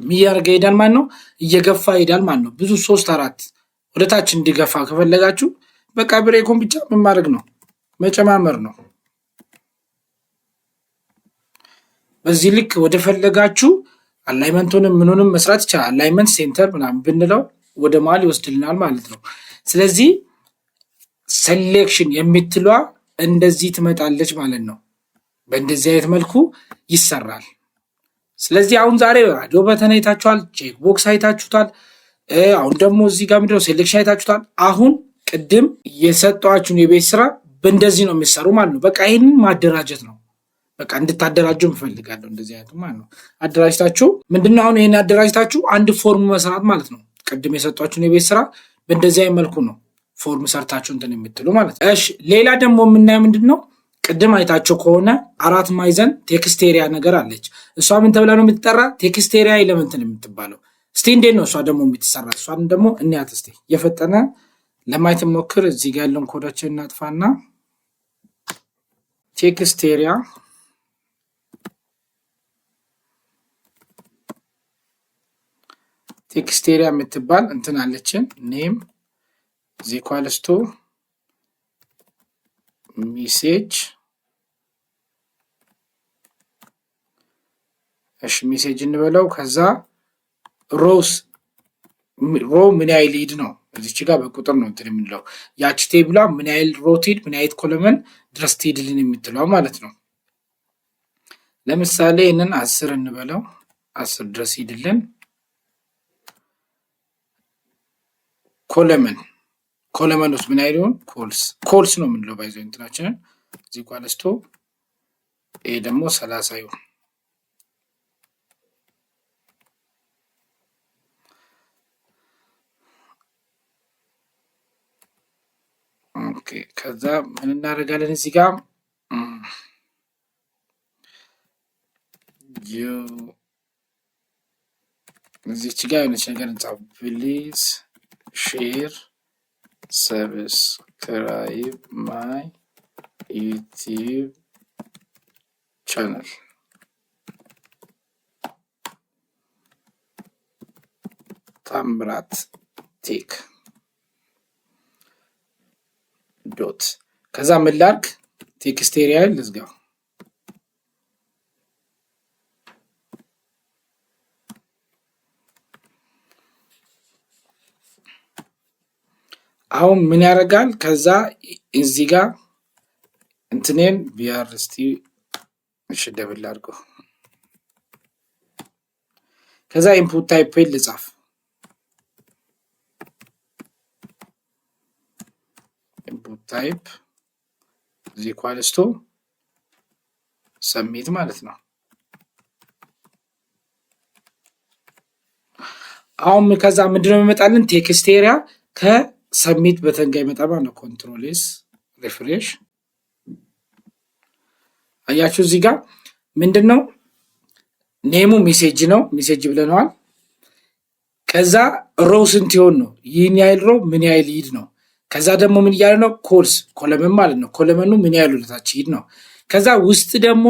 ሚያርገ ይሄዳል ማለት ነው። እየገፋ ይሄዳል ማለት ነው። ብዙ 3 4 ወደ ታች እንዲገፋ ከፈለጋችሁ በቃ ብሬኩን ብቻ ምን ማድረግ ነው? መጨማመር ነው። በዚህ ልክ ወደ ፈለጋችሁ አላይመንቱንም ምኑንም መስራት ይቻላል። አላይመንት ሴንተር ምናምን ብንለው ወደ መሃል ይወስድልናል ማለት ነው። ስለዚህ ሴሌክሽን የምትሏ እንደዚህ ትመጣለች ማለት ነው። በእንደዚህ አይነት መልኩ ይሰራል። ስለዚህ አሁን ዛሬ ራዲዮ በተን አይታችኋል፣ ቼክ ቦክስ አይታችሁታል። አሁን ደግሞ እዚህ ጋር ምንድነው ሴሌክሽን አይታችሁታል። አሁን ቅድም የሰጧችሁን የቤት ስራ በእንደዚህ ነው የሚሰሩ ማለት ነው። በቃ ይሄንን ማደራጀት ነው። በቃ እንድታደራጁ እንፈልጋለሁ። እንደዚህ አይነቱ ማለት ነው። አደራጅታችሁ ምንድነው አሁን ይሄን አደራጅታችሁ አንድ ፎርም መስራት ማለት ነው። ቅድም የሰጧችሁን የቤት ስራ በእንደዚህ አይነት መልኩ ነው ፎርም ሰርታችሁ እንትን የምትሉ ማለት ነው። እሺ ሌላ ደግሞ የምናየው ምንድነው ቅድም አይታችሁ ከሆነ 4 ማዕዘን ቴክስት ኤሪያ ነገር አለች። እሷ ምን ተብላ ነው የምትጠራ? ቴክስት ኤሪያ ኤሌመንት ነው የምትባለው። እስቲ እንዴት ነው እሷ ደግሞ የምትሰራ? እሷን ደግሞ እንያት እስቲ የፈጠነ ለማየት ሞክር። እዚህ ጋር ያለውን ኮዳችን እናጥፋና ቴክስት ኤሪያ ቴክስት ኤሪያ የምትባል እንትን አለችን። ኔም ዚኳልስቱ ሜሴጅ። እሺ ሜሴጅ እንበለው። ከዛ ሮስ ሮ ምን ያህል ሊድ ነው እዚች ጋር በቁጥር ነው እንትን የምንለው። ያቺ ቴብሏ ምን ያህል ሮቲድ ምን ያህል ኮለመን ድረስ ትሄድልን የምትለው ማለት ነው። ለምሳሌ ይሄንን 10 እንበለው። 10 ድረስ ሄድልን። ኮለመን ውስጥ ምን አይሆን ኮልስ ነው የምንለው ባይዘው እንትናችንን እዚህ ኳለስቶ ይሄ ደግሞ 30 ይሁን። ኦኬ ከዛ ምን እናደርጋለን እዚህ ጋር እዚች ጋር የሆነች ነገር እንጻፍ ፕሊዝ ሼር ሰብስክራይብ ማይ ዩቲዩብ ቻናል ታምራት ቴክ ዶት ከዛ ምን ላድርግ ቴክስት ኤሪያ ልዝጋው። አሁን ምን ያደርጋል ከዛ እዚህ ጋር እንትኔን ቢአርስቲ እሺ ደብል አድርገው ከዛ ኢንፑት ታይፕ ልጻፍ ኢንፑት ታይፕ እዚህ ኳልስቶ ሰሚት ማለት ነው። አሁን ከዛ ምንድነው የሚመጣልን ቴክስት ኤሪያ ከሰሚት በተን ጋር ይመጣል ማለት ነው። ኮንትሮል ኤስ ሪፍሬሽ አያችሁ እዚህ ጋር ምንድነው ኔሙ ሜሴጅ ነው ሜሴጅ ብለናል። ከዛ ሮው ስንት ይሆን ነው ይህን ያህል ሮው ምን ያህል ሊድ ነው። ከዛ ደግሞ ምን ያህል ነው ኮለመን ማለት ነው። ኮለመኑ ምን ያህል ለታች ሊድ ነው። ከዛ ውስጥ ደግሞ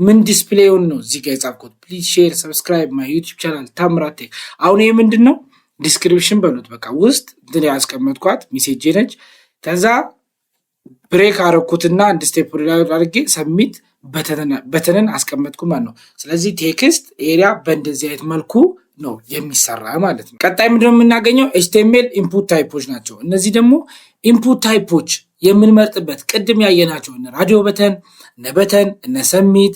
ምን ዲስፕሌይ ነው እዚህ ጋር የጻፍኩት ፕሊዝ ሼር ሰብስክራይብ ማይ ዩቲዩብ ቻናል ታምራት ቴክ። አሁን ይሄ ምንድነው ዲስክሪፕሽን በሉት በቃ ውስጥ እንትን ያስቀመጥኳት ሜሴጅ ነች። ከዛ ብሬክ አረኩትና አንድ ስቴፕ አድርጌ ሰሚት በተንን አስቀመጥኩ ማለት ነው። ስለዚህ ቴክስት ኤሪያ በእንደዚህ አይነት መልኩ ነው የሚሰራ ማለት ነው። ቀጣይ ምንድነው የምናገኘው ኤችቲኤምኤል ኢንፑት ታይፖች ናቸው። እነዚህ ደግሞ ኢንፑት ታይፖች የምንመርጥበት ቅድም ያየናቸው እነ ራዲዮ በተን እነ በተን እነ ሰሚት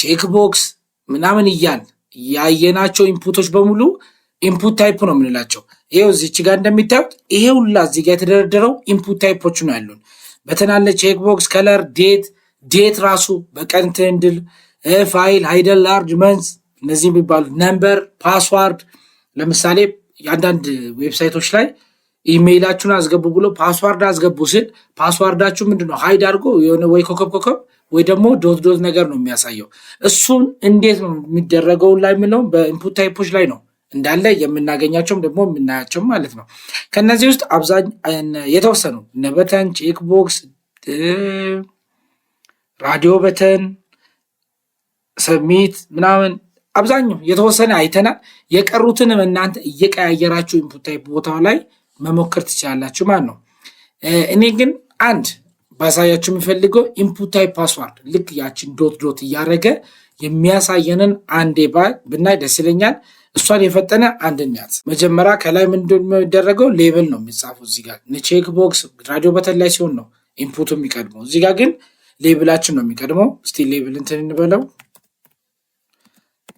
ቼክ ቦክስ ምናምን እያል ያየናቸው ኢንፑቶች በሙሉ ኢንፑት ታይፕ ነው የምንላቸው። ይሄው እዚች ጋር እንደሚታዩት ይሄ ሁላ እዚህ ጋር የተደረደረው ኢንፑት ታይፖች ነው ያሉን። በተን አለ ቼክ ቦክስ ከለር ዴት ራሱ በቀን ትንድል ፋይል ሃይደል ላርጅ መንዝ እነዚህ የሚባሉ ነምበር ፓስዋርድ ለምሳሌ የአንዳንድ ዌብሳይቶች ላይ ኢሜይላችሁን አስገቡ ብሎ ፓስዋርድ አስገቡ ስል ፓስዋርዳችሁ ምንድነው ሃይድ አድርጎ የሆነ ወይ ኮከብ ወይ ደግሞ ዶት ነገር ነው የሚያሳየው። እሱን እንዴት ነው የሚደረገው ላይ ምነው በኢንፑት ታይፖች ላይ ነው እንዳለ የምናገኛቸውም ደግሞ የምናያቸው ማለት ነው። ከነዚህ ውስጥ የተወሰኑ እነ በተን ቼክ ቦክስ ራዲዮ በተን ሰሚት ምናምን አብዛኛው የተወሰነ አይተናል። የቀሩትን እናንተ እየቀያየራችሁ ኢንፑት ታይፕ ቦታው ላይ መሞከር ትችላላችሁ ማለት ነው። እኔ ግን አንድ ባሳያችሁ የሚፈልገው ኢንፑት ታይፕ ፓስዋርድ ልክ ያችን ዶት እያደረገ የሚያሳየንን አንዴ ብናይ ደስ ይለኛል። እሷን የፈጠነ አንድኛት መጀመሪያ ከላይ ምንድነው የሚደረገው ሌብል ነው የሚጻፈው እዚህ ጋር ቼክ ቦክስ ራዲዮ በተን ላይ ሲሆን ነው ኢንፑቱ የሚቀድመው። እዚህ ጋር ግን ሌብላችን ነው የሚቀድመው። እስቲ ሌብል እንትን እንበለው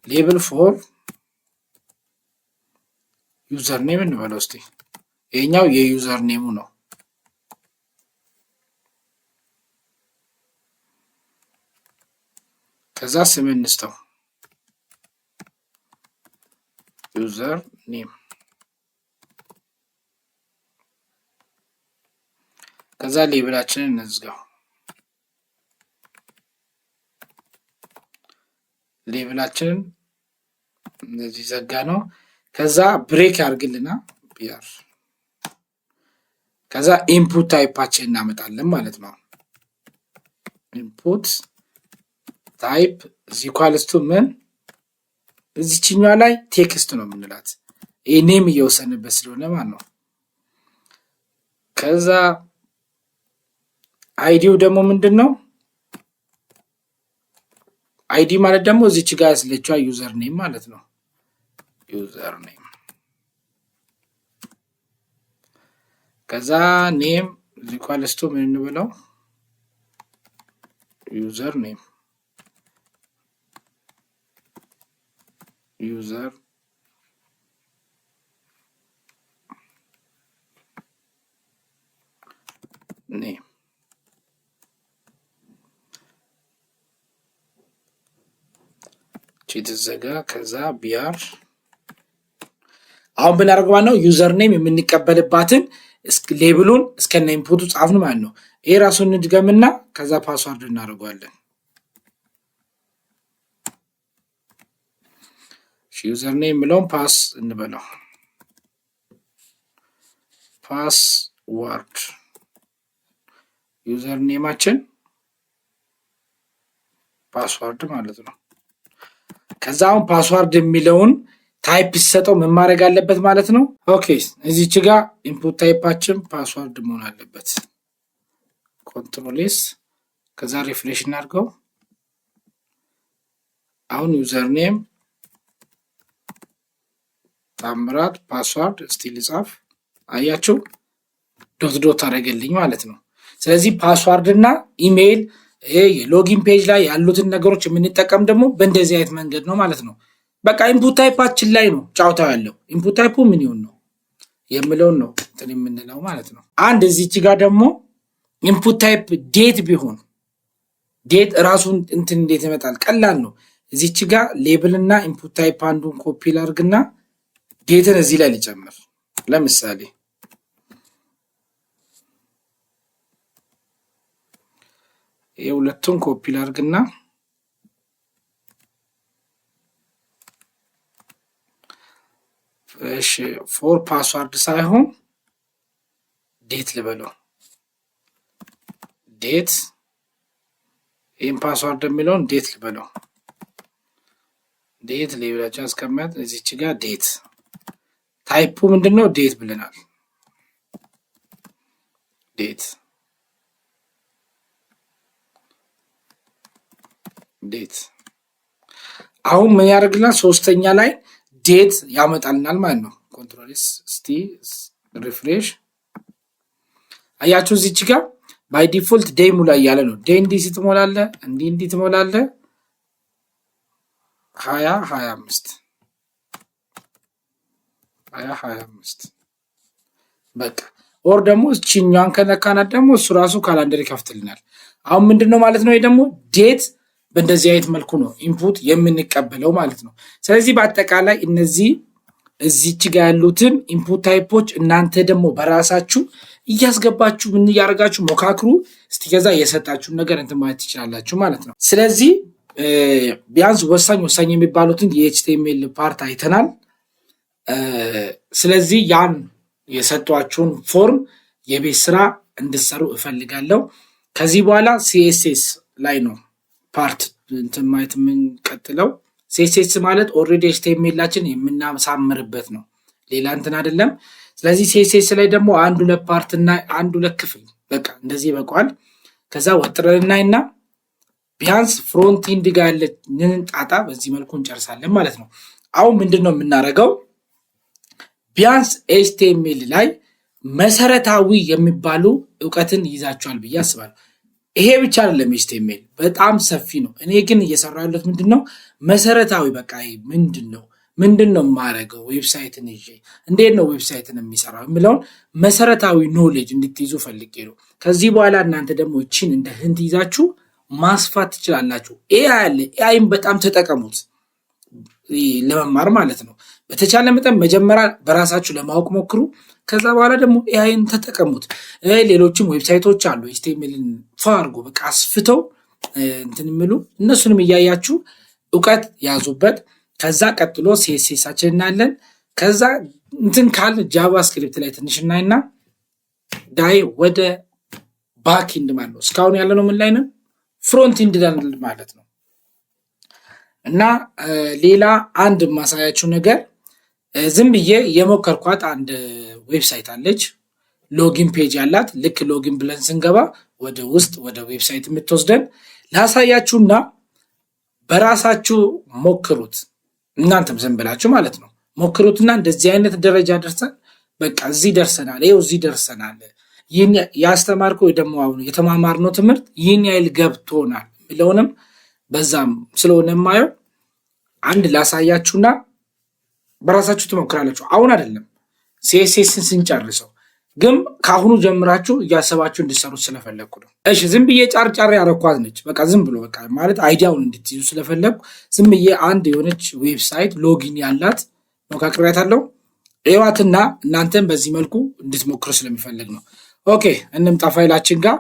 ሌብል ፎር ዩዘር ኔም እንበለው እስቲ። ይሄኛው የዩዘር ኔሙ ነው። ከዛ ስም እንስተው ዩዘር ኔም። ከዛ ሌብላችንን እንዝጋው። ሌብላችንን እንደዚህ ዘጋ ነው። ከዛ ብሬክ ያርግልና ቢአር ከዛ ኢንፑት ታይፓችን እናመጣለን ማለት ነው። ኢንፑት ታይፕ ኢኳልስ ቱ ምን እዚህኛው ላይ ቴክስት ነው የምንላት ይሄ ኔም እየወሰነበት ስለሆነ ማለት ነው። ከዛ አይዲው ደግሞ ምንድነው አይዲ ማለት ደግሞ እዚች ጋር ያለችው ዩዘር ኔም ማለት ነው። ዩዘር ኔም ከዛ ኔም ኢኳልስ ቱ ምን እንበለው ዩዘር ኔም ዩዘር ኔም ቺትዘጋ ከዛ ቢአር አሁን ብናደርገው ነው ዩዘር ኔም የምንቀበልባትን ሌብሉን እስከነ ኢንፑቱ ጻፍን ማለት ነው። ይሄ ራሱን እንድገምና ከዛ ፓስወርድ እናደርጋለን። ዩዘር ኔም ብለው ፓስ እንበለው ፓስወርድ ዩዘር ኔማችን ፓስወርድ ማለት ነው። ከዛ አሁን ፓስወርድ የሚለውን ታይፕ ሲሰጠው ምን ማድረግ አለበት ማለት ነው። ኦኬ እዚች ጋር ኢንፑት ታይፓችን ፓስወርድ መሆን አለበት። ኮንትሮል ኤስ ከዛ ሪፍሬሽ እናድርገው። አሁን ዩዘር ኔም ታምራት ፓስወርድ ስቲል ጻፍ። አያችሁ ዶት ዶት አደረገልኝ ማለት ነው። ስለዚህ ፓስወርድ እና ኢሜይል የሎጊን ፔጅ ላይ ያሉትን ነገሮች የምንጠቀም ደግሞ በእንደዚህ አይነት መንገድ ነው ማለት ነው። በቃ ኢንፑት ታይፓችን ላይ ነው ጫውታው ያለው። ኢንፑት ታይፑ ምን ይሁን ነው የምለውን ነው እንትን የምንለው ማለት ነው። አንድ እዚች ጋር ደግሞ ኢንፑት ታይፕ ዴት ቢሆን ዴት ራሱን እንትን እንዴት ይመጣል? ቀላል ነው። እዚች ጋር ሌብል እና ኢንፑት ታይፕ አንዱን ኮፒ ላድርግና ዴትን እዚህ ላይ ልጨምር። ለምሳሌ የሁለቱን ኮፒ ላድርግና እሺ ፎር ፓስወርድ ሳይሆን ዴት ልበለው። ዴት ይህን ፓስወርድ የሚለውን ዴት ልበለው። ዴት ሌብላችን አስቀመጥ። እዚች ጋር ዴት ታይፑ ምንድነው? ዴት ብለናል። ዴት አሁን ምን ያደርግልናል? ሶስተኛ ላይ ዴት ያመጣልናል ማለት ነው። ኮንትሮል ኤስ እስቲ ሪፍሬሽ። አያችሁ እዚች ጋር ባይ ዲፎልት ዴይ ሙላ እያለ ነው። ዴይ እንዲህ ስትሞላለህ እንዲህ ትሞላለህ 2025 በቃ ኦር ደግሞ እቺኛን ከነካናት ደግሞ እሱ ራሱ ካላንደር ይከፍትልናል። አሁን ምንድነው ማለት ነው? ይሄ ደግሞ ዴት በእንደዚህ አይነት መልኩ ነው ኢንፑት የምንቀበለው ማለት ነው። ስለዚህ በአጠቃላይ እነዚህ እዚች ጋር ያሉትን ኢንፑት ታይፖች እናንተ ደግሞ በራሳችሁ እያስገባችሁ ምን እያደረጋችሁ ሞካክሩ። እስቲ ከዛ የሰጣችሁን ነገር እንትን ማለት ትችላላችሁ ማለት ነው። ስለዚህ ቢያንስ ወሳኝ የሚባሉትን የኤችቲኤምኤል ፓርት አይተናል። ስለዚህ ያን የሰጧችሁን ፎርም የቤት ስራ እንድትሰሩ እፈልጋለሁ። ከዚህ በኋላ ሲኤስኤስ ላይ ነው ፓርት እንትን ማለት የምንቀጥለው። ሲኤስኤስ ማለት ኦልሬዲ ኤችቲኤምኤላችን የምናሳምርበት ነው፣ ሌላ እንትን አይደለም። ስለዚህ ሲኤስኤስ ላይ ደግሞ አንድ ሁለት ፓርት እና አንድ ሁለት ክፍል በቃ እንደዚህ ይበቃዋል። ከዛ ወጥረን እናይና ቢያንስ ፍሮንት ኢንድ ጋር ያለንን ጣጣ በዚህ መልኩ እንጨርሳለን ማለት ነው። አሁን ምንድነው የምናደርገው? ቢያንስ ኤችቲኤምኤል ላይ መሰረታዊ የሚባሉ እውቀትን ይዛችኋል ብዬ አስባለሁ። ይሄ ብቻ አይደለም፣ ኤችቲኤምኤል በጣም ሰፊ ነው። እኔ ግን እየሰራሁ ያለሁት ምንድነው መሰረታዊ በቃ ምንድነው የማደርገው ዌብሳይትን ይዤ እንዴት ነው ዌብሳይትን የሚሰራው የሚለውን መሰረታዊ ኖሌጅ እንድትይዙ ፈልጌ ነው። ከዚህ በኋላ እናንተ ደግሞ እቺን እንደ ህንት ይዛችሁ ማስፋት ትችላላችሁ። ኤአይ አለ፣ ኤአይን በጣም ተጠቀሙት ለመማር ማለት ነው። በተቻለ መጠን መጀመሪያ በራሳችሁ ለማወቅ ሞክሩ። ከዛ በኋላ ደግሞ ኤአይን ተጠቀሙት። ሌሎችም ዌብሳይቶች አሉ ኤችቲኤምኤልን አድርጎ በቃ አስፍተው እንትን የሚሉ እነሱንም እያያችሁ እውቀት ያዙበት። ከዛ ቀጥሎ ሲኤስኤሳችን እናያለን። ከዛ እንትን ካል ጃቫስክሪፕት ላይ ትንሽ እናይና ዳይ ወደ ባክ ኢንድ ማለት ነው። እስካሁን ያለነው ምን ላይ ነው? ፍሮንት ኢንድ ማለት ነው። እና ሌላ አንድ ማሳያችሁ ነገር ዝም ብዬ የሞከርኳት አንድ ዌብሳይት አለች፣ ሎጊን ፔጅ ያላት። ልክ ሎጊን ብለን ስንገባ ወደ ውስጥ ወደ ዌብሳይት የምትወስደን ላሳያችሁና በራሳችሁ ሞክሩት። እናንተም ዝም ብላችሁ ማለት ነው ሞክሩትና እንደዚህ አይነት ደረጃ ደርሰን በቃ እዚህ ደርሰናል፣ ይኸው እዚህ ደርሰናል፣ ይህን ያስተማርኩ ወይ ደግሞ አሁን የተማማርነው ትምህርት ይህን ያህል ገብቶናል ብለውንም በዛም ስለሆነ የማየው አንድ ላሳያችሁና በራሳችሁ ትሞክራላችሁ። አሁን አይደለም ሲኤስኤስን ስንጨርሰው ግን ከአሁኑ ጀምራችሁ እያሰባችሁ እንዲሰሩት ስለፈለግኩ ነው። እሺ ዝም ብዬ ጫር ጫር ያረኳት ነች። በቃ ዝም ብሎ በቃ ማለት አይዲያውን እንድትይዙ ስለፈለግኩ ዝም ብዬ አንድ የሆነች ዌብሳይት ሎጊን ያላት ሞካክሪያታለሁ። እዋትና እናንተም በዚህ መልኩ እንድትሞክሩ ስለሚፈልግ ነው። ኦኬ እንምጣ ፋይላችን ጋር።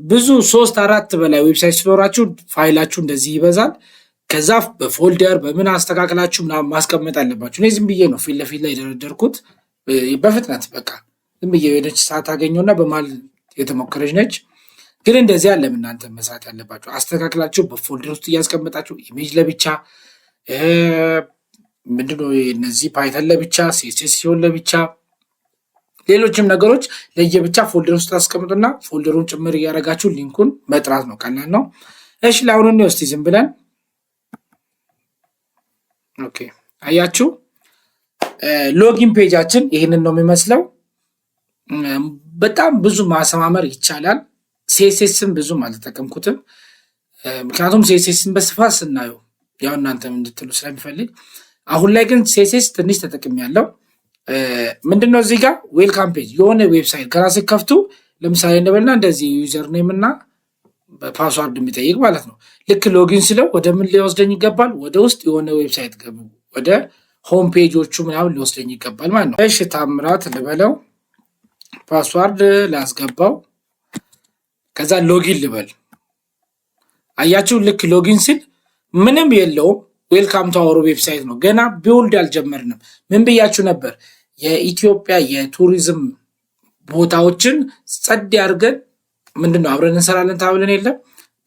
ብዙ 3-4 በላይ ዌብሳይት ሲኖራችሁ ፋይላችሁ እንደዚህ ይበዛል። ከዛ በፎልደር በምን አስተካክላችሁ ምናምን ማስቀመጥ አለባችሁ። እኔ ዝም ብዬ ነው ፊት ለፊት ላይ የደረደርኩት በፍጥነት በቃ ዝም ብዬ የሆነች ሰዓት አገኘውና በማል የተሞከረች ነች። ግን እንደዚህ አለም እናንተ መስራት ያለባችሁ አስተካክላችሁ በፎልደር ውስጥ እያስቀመጣችሁ ኢሜጅ ለብቻ ምንድነው እነዚህ ፓይተን ለብቻ ሲኤስኤስ ሲሆን ለብቻ ሌሎችም ነገሮች ለየብቻ ፎልደር ውስጥ አስቀምጡና ፎልደሩን ጭምር እያደረጋችሁ ሊንኩን መጥራት ነው። ቀላል ነው። እሺ ለአሁኑ ነው እስቲ ዝም ብለን ኦኬ አያችሁ ሎጊን ፔጃችን ይሄንን ነው የሚመስለው። በጣም ብዙ ማሰማመር ይቻላል። ሲኤስኤስን ብዙም አልተጠቀምኩትም ምክንያቱም ሲኤስኤስን በስፋት ስናየው ያው እናንተም እንድትሉ ስለሚፈልግ አሁን ላይ ግን ሲኤስኤስ ትንሽ ተጠቅሜያለሁ። ምንድነው እዚህ ጋር ዌልካም ፔጅ የሆነ ዌብሳይት ገና ስትከፍቱ ለምሳሌ እንደበልና እንደዚህ ዩዘር ኔም እና ፓስዋርድ የሚጠይቅ ማለት ነው። ልክ ሎጊን ስለው ወደ ምን ሊወስደኝ ይገባል? ወደ ውስጥ የሆነ ዌብሳይት ገቡ ወደ ሆም ፔጆቹ ምናምን ሊወስደኝ ይገባል ማለት ነው። እሺ ታምራት ልበለው፣ ፓስዋርድ ላስገባው፣ ከዛ ሎጊን ልበል። አያችሁ ልክ ሎጊን ሲል ምንም የለውም። ዌልካም ቱ አወር ዌብሳይት ነው። ገና ቢውልድ አልጀመርንም። ምን ብያችሁ ነበር? የኢትዮጵያ የቱሪዝም ቦታዎችን ጸድ አድርገን ምንድነው አብረን እንሰራለን ታብለን የለም።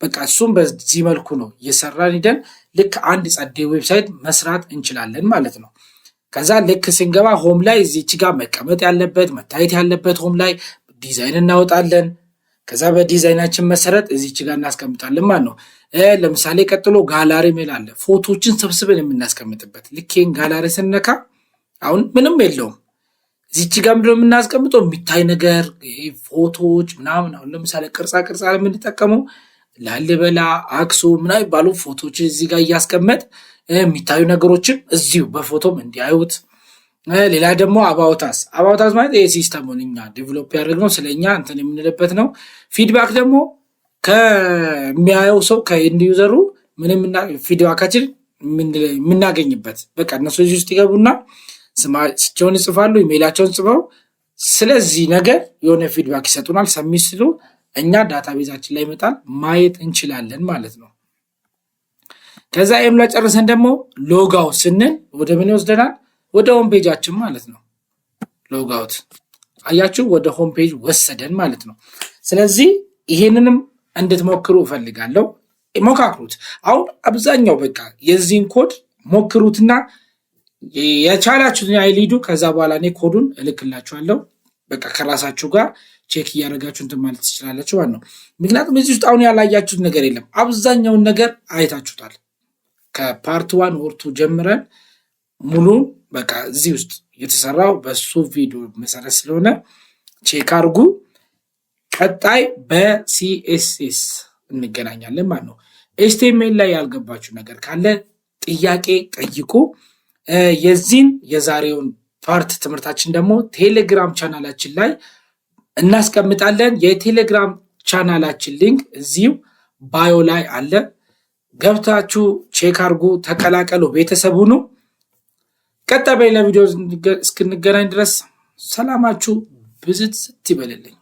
በቃ እሱም በዚህ መልኩ ነው እየሰራን ሂደን ልክ አንድ ጸድ ዌብሳይት መስራት እንችላለን ማለት ነው። ከዛ ልክ ስንገባ ሆም ላይ እዚች ጋር መቀመጥ ያለበት መታየት ያለበት ሆም ላይ ዲዛይን እናወጣለን። ከዛ በዲዛይናችን መሰረት እዚች ጋር እናስቀምጣለን ማለት ነው። ለምሳሌ ቀጥሎ ጋላሪ ሜል አለ፣ ፎቶዎችን ሰብስበን የምናስቀምጥበት። ልኬን ጋላሪ ስነካ አሁን ምንም የለውም። እዚች ጋር ምንድነው የምናስቀምጠው? የሚታይ ነገር ፎቶዎች ምናምን። አሁን ለምሳሌ ቅርጻ ቅርጻ የምንጠቀመው ላሊበላ፣ አክሱም ምናምን ባሉ ፎቶዎች እዚህ ጋር እያስቀመጥ የሚታዩ ነገሮችን እዚሁ በፎቶም እንዲያዩት። ሌላ ደግሞ አባውታስ ማለት ይሄ ሲስተሙን እኛ ዴቨሎፕ ያደረግነው ስለኛ እንትን የምንልበት ነው። ፊድባክ ደግሞ ከሚያየው ሰው ከኤንድ ዩዘሩ ምንም ፊድባካችን የምናገኝበት በቃ እነሱ እዚህ ውስጥ ይገቡና ስማቸውን ይጽፋሉ፣ ኢሜይላቸውን ጽፈው ስለዚህ ነገር የሆነ ፊድባክ ይሰጡናል። ሰሚት ሲሉ እኛ ዳታቤዛችን ላይ ይመጣል፣ ማየት እንችላለን ማለት ነው። ከዛ ኤም ላይ ጨርሰን ደግሞ ሎጋውት ስንል ወደ ምን ይወስደናል? ወደ ሆም ፔጃችን ማለት ነው። ሎጋውት አያችሁ ወደ ሆም ፔጅ ወሰደን ማለት ነው። ስለዚህ ይሄንንም እንድትሞክሩ እፈልጋለሁ። ሞካክሩት። አሁን አብዛኛው በቃ የዚህን ኮድ ሞክሩትና የቻላችሁትን ያህል ሂዱ። ከዛ በኋላ እኔ ኮዱን እልክላችኋለሁ። በቃ ከራሳችሁ ጋር ቼክ እያደረጋችሁ እንትን ማለት ትችላላችሁ ማለት ነው። ምክንያቱም እዚህ ውስጥ አሁን ያላያችሁት ነገር የለም። አብዛኛውን ነገር አይታችሁታል። ከፓርት 1 ወር 2 ጀምረን ሙሉን በቃ እዚህ ውስጥ የተሰራው በሱ ቪዲዮ መሰረት ስለሆነ ቼክ አድርጉ። ቀጣይ በሲኤስኤስ እንገናኛለን ማለት ነው። ኤችቲኤምኤል ላይ ያልገባችሁ ነገር ካለ ጥያቄ ጠይቁ። የዚህን የዛሬውን ፓርት ትምህርታችን ደግሞ ቴሌግራም ቻናላችን ላይ እናስቀምጣለን። የቴሌግራም ቻናላችን ሊንክ እዚሁ ባዮ ላይ አለ። ገብታችሁ ቼክ አድርጉ፣ ተቀላቀሉ፣ ቤተሰብ ሁኑ። ቀጣይ በሌላ ቪዲዮ እስክንገናኝ ድረስ ሰላማችሁ ብዝት ይበልልኝ።